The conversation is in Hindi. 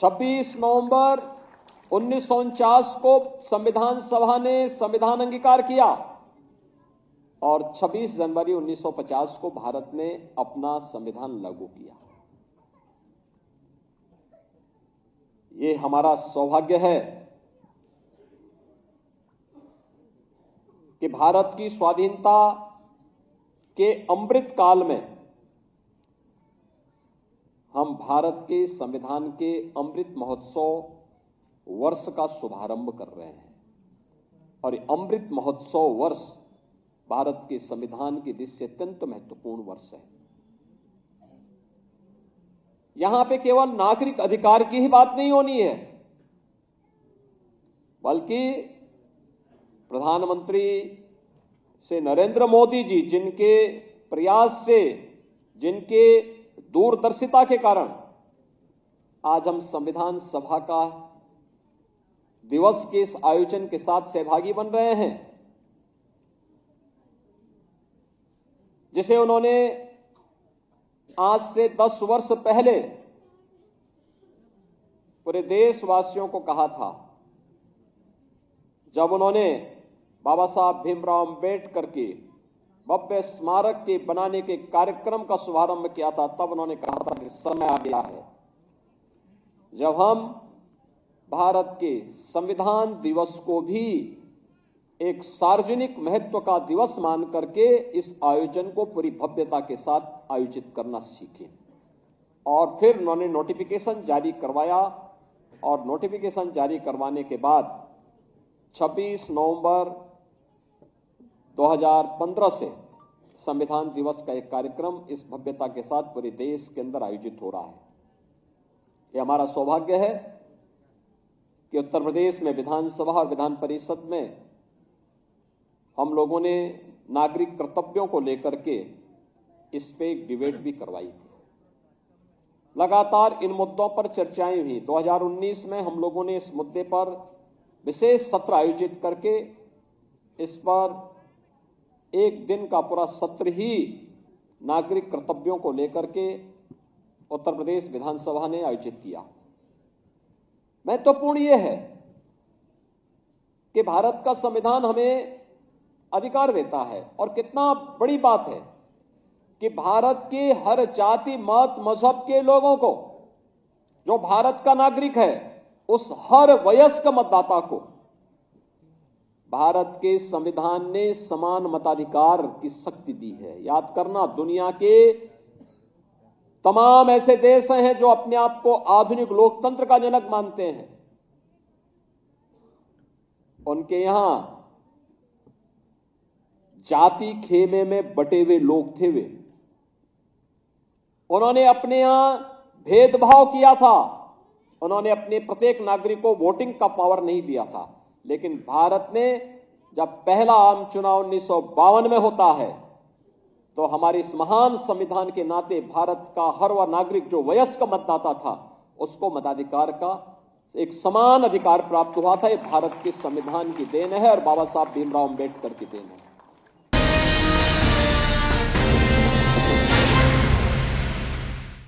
26 नवंबर 1949 को संविधान सभा ने संविधान अंगीकार किया और 26 जनवरी 1950 को भारत ने अपना संविधान लागू किया। ये हमारा सौभाग्य है कि भारत की स्वाधीनता के अमृत काल में हम भारत के संविधान के अमृत महोत्सव वर्ष का शुभारंभ कर रहे हैं और अमृत महोत्सव वर्ष भारत के संविधान की दृष्टि से अत्यंत महत्वपूर्ण वर्ष है। यहां पे केवल नागरिक अधिकार की ही बात नहीं होनी है, बल्कि प्रधानमंत्री से नरेंद्र मोदी जी जिनके प्रयास से, जिनके दूरदर्शिता के कारण आज हम संविधान सभा का दिवस के इस आयोजन के साथ सहभागी बन रहे हैं, जिसे उन्होंने आज से 10 वर्ष पहले पूरे देशवासियों को कहा था, जब उन्होंने बाबा साहब भीमराव अंबेडकर के भव्य स्मारक के बनाने के कार्यक्रम का शुभारंभ किया था। तब उन्होंने कहा था कि समय आ गया है जब हम भारत के संविधान दिवस को भी एक सार्वजनिक महत्व का दिवस मान करके इस आयोजन को पूरी भव्यता के साथ आयोजित करना सीखें। और फिर उन्होंने नोटिफिकेशन जारी करवाया और नोटिफिकेशन जारी करवाने के बाद 26 नवंबर 2015 से संविधान दिवस का एक कार्यक्रम इस भव्यता के साथ पूरे देश के अंदर आयोजित हो रहा है। यह हमारा सौभाग्य है कि उत्तर प्रदेश में विधानसभा और विधान परिषद में हम लोगों ने नागरिक कर्तव्यों को लेकर के इस पे एक डिबेट भी करवाई थी। लगातार इन मुद्दों पर चर्चाएं हुई। 2019 में हम लोगों ने इस मुद्दे पर विशेष सत्र आयोजित करके इस पर एक दिन का पूरा सत्र ही नागरिक कर्तव्यों को लेकर के उत्तर प्रदेश विधानसभा ने आयोजित किया। महत्वपूर्ण यह है कि भारत का संविधान हमें अधिकार देता है और कितना बड़ी बात है कि भारत के हर जाति मत मजहब के लोगों को, जो भारत का नागरिक है, उस हर वयस्क मतदाता को भारत के संविधान ने समान मताधिकार की शक्ति दी है। याद करना, दुनिया के तमाम ऐसे देश हैं जो अपने आप को आधुनिक लोकतंत्र का जनक मानते हैं, उनके यहां जाति खेमे में बटे हुए लोग थे। वे उन्होंने अपने यहां भेदभाव किया था, उन्होंने अपने प्रत्येक नागरिक को वोटिंग का पावर नहीं दिया था। लेकिन भारत ने जब पहला आम चुनाव 1952 में होता है तो हमारे इस महान संविधान के नाते भारत का हर वह नागरिक जो वयस्क मतदाता था उसको मताधिकार का एक समान अधिकार प्राप्त हुआ था। ये भारत के संविधान की देन है और बाबा साहब भीमराव अंबेडकर की देन है।